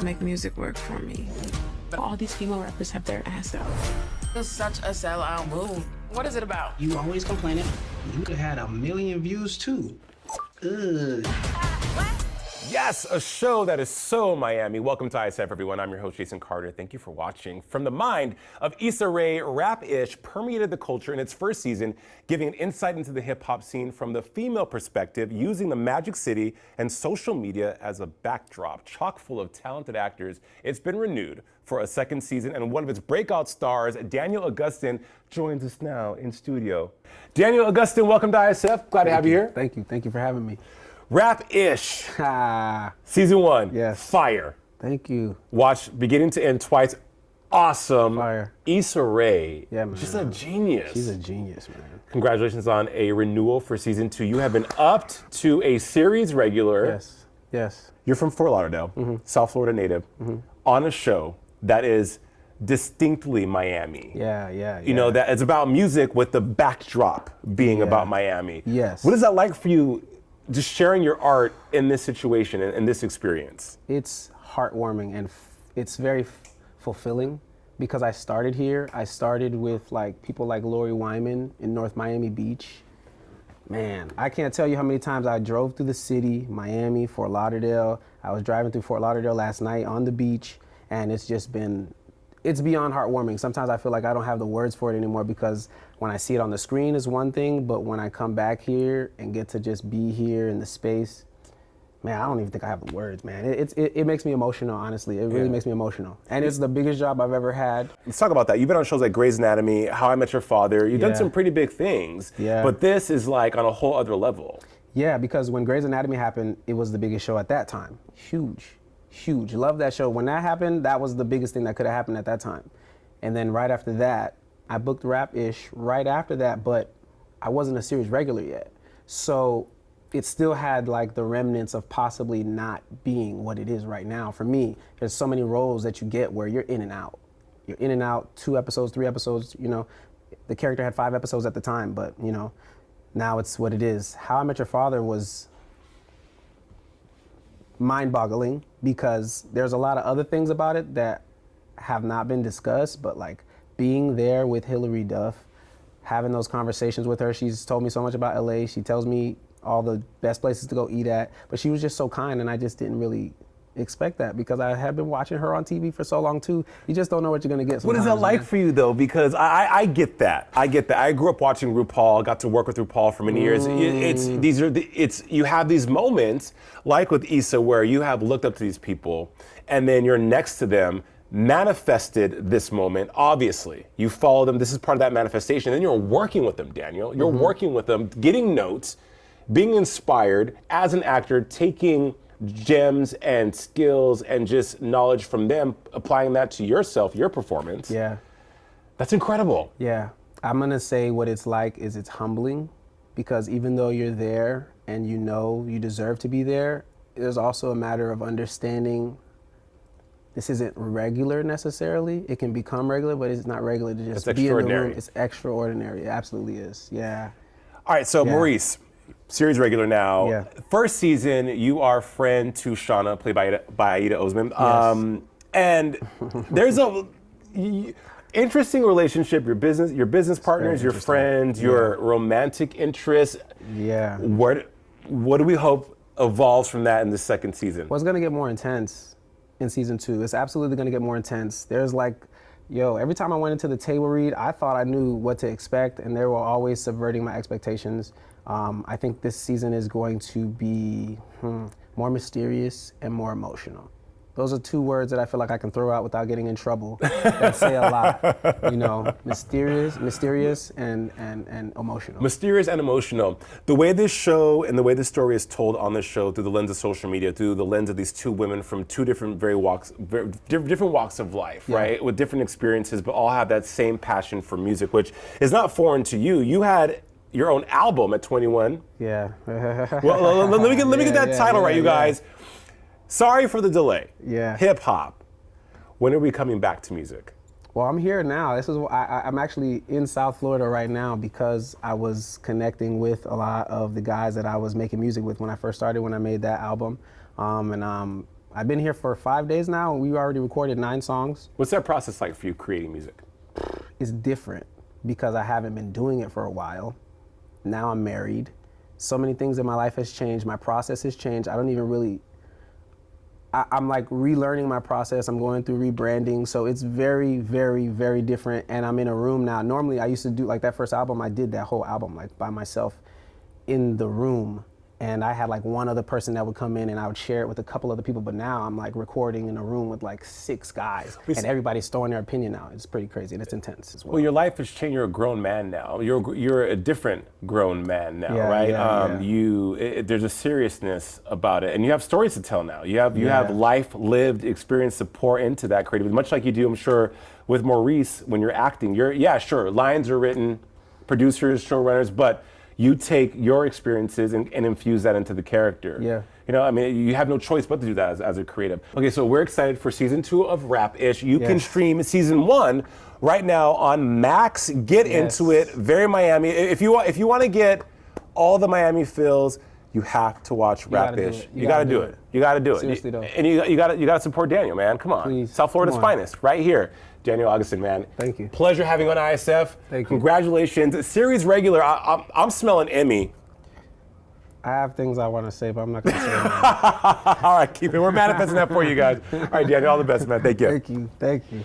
to make music work for me. All these female rappers have their ass out. It's such a sellout move. What is it about? You always complaining. You could have had 1 million views too. Ugh. Yes, a show that is so Miami. Welcome to ISF, everyone. I'm your host, Jason Carter. Thank you for watching. From the mind of Issa Rae, Rap-ish permeated the culture in its first season, giving an insight into the hip-hop scene from the female perspective, using the Magic City and social media as a backdrop. Chock full of talented actors, it's been renewed for a second season, and one of its breakout stars, Daniel Augustin, joins us now in studio. Daniel Augustin, welcome to ISF. Glad to have you here. Thank you. Thank you for having me. Rap-ish. Season 1. Yes. Fire. Thank you. Watch beginning to end twice. Awesome. Fire. Issa Rae. Yeah, man. Just a genius. She's a genius, man. Congratulations on a renewal for season 2. You have been upped to a series regular. Yes. Yes. You're from Fort Lauderdale, South Florida native, on a show that is distinctly Miami. Yeah. You know, that it's about music with the backdrop being about Miami. Yes. What is that like for you, just sharing your art in this situation and this experience? It's heartwarming and it's very fulfilling because I started here. I started with like people like Lori Wyman in North Miami Beach. Man, I can't tell you how many times I drove through the city, Miami, Fort Lauderdale. I was driving through Fort Lauderdale last night on the beach, and it's beyond heartwarming. Sometimes I feel like I don't have the words for it anymore because when I see it on the screen is one thing, but when I come back here and get to just be here in the space, man, I don't even think I have the words, man. It makes me emotional, honestly. It really makes me emotional. And it's the biggest job I've ever had. Let's talk about that. You've been on shows like Grey's Anatomy, How I Met Your Father. You've done Yeah. some pretty big things, Yeah. but this is like on a whole other level. Yeah, because when Grey's Anatomy happened, it was the biggest show at that time. Huge. Love that show. When that happened, that was the biggest thing that could have happened at that time. And then right after that, I booked Rap-ish right after that, but I wasn't a series regular yet. So it still had like the remnants of possibly not being what it is right now. For me, there's so many roles that you get where you're in and out. You're in and out, 2 episodes, 3 episodes, you know. The character had 5 episodes at the time, but you know, now it's what it is. How I Met Your Father was mind-boggling because there's a lot of other things about it that have not been discussed, but like being there with Hilary Duff, having those conversations with her. She's told me so much about LA. She tells me all the best places to go eat at, but she was just so kind, and I just didn't really expect that because I have been watching her on TV for so long too. You just don't know what you're gonna get sometimes. What is that like man. for you though? Because I get that. I grew up watching RuPaul, got to work with RuPaul for many years. You have these moments like with Issa where you have looked up to these people and then you're next to them, manifested this moment. Obviously, you follow them. This is part of that manifestation. Then you're working with them, Daniel. You're working with them, getting notes, being inspired as an actor, taking gems and skills and just knowledge from them, applying that to yourself, your performance. Yeah. That's incredible. Yeah, I'm gonna say what it's like is it's humbling because even though you're there and you know you deserve to be there, there's also a matter of understanding this isn't regular necessarily. It can become regular, but it's not regular to just be in the room. It's extraordinary. It absolutely is. Yeah. All right, so Maurice, series regular now. Yeah. First season, you are friend to Shauna, played by Aida Osman. Yes. And there's a interesting relationship. Your business partners, your friends, your romantic interests. Yeah. What do we hope evolves from that in the second season? Well, it's gonna get more intense in season 2. It's absolutely gonna get more intense. There's like, every time I went into the table read, I thought I knew what to expect, and they were always subverting my expectations. I think this season is going to be more mysterious and more emotional. Those are 2 words that I feel like I can throw out without getting in trouble that say a lot. You know, mysterious and emotional. Mysterious and emotional. The way this show and the way this story is told on this show through the lens of social media, through the lens of these 2 women from 2 different different walks of life, right? With different experiences, but all have that same passion for music, which is not foreign to you. You had your own album at 21. Yeah. Well, let me get that title right, you guys. Sorry for the delay. Yeah. Hip hop. When are we coming back to music? Well, I'm here now. I'm actually in South Florida right now because I was connecting with a lot of the guys that I was making music with when I first started, when I made that album. I've been here for 5 days now, and we already recorded 9 songs. What's that process like for you creating music? It's different because I haven't been doing it for a while. Now I'm married. So many things in my life has changed. My process has changed. I don't even really, I'm like relearning my process. I'm going through rebranding. So it's very, very, very different. And I'm in a room now. Normally I used to do like that first album, I did that whole album like by myself in the room. And I had like one other person that would come in and I would share it with a couple other people. But now I'm like recording in a room with like 6 guys and everybody's throwing their opinion out. It's pretty crazy and it's intense as well. Well, your life has changed. You're a grown man now. You're a different grown man now, right? There's a seriousness about it, and you have stories to tell now. You have life lived experience to pour into that creativity, much like you do, I'm sure, with Maurice when you're acting. Sure, lines are written, producers, showrunners, but you take your experiences and infuse that into the character. Yeah. You know, I mean, you have no choice but to do that as a creative. Okay, so we're excited for season 2 of Rap-ish. You can stream season 1 right now on Max. Get into it. Very Miami. If you want to get all the Miami feels, you have to watch Rap-ish. You got to do it. You got to do it. Seriously though. And you got to support Daniel, man. Come on. Please. South Florida's finest, right here. Daniel Augustin, man. Thank you. Pleasure having you on ISF. Thank you. Congratulations. Series regular. I'm smelling Emmy. I have things I want to say, but I'm not going to say them. All right, keep it. We're manifesting that for you guys. All right, Daniel, all the best, man. Thank you. Thank you. Thank you.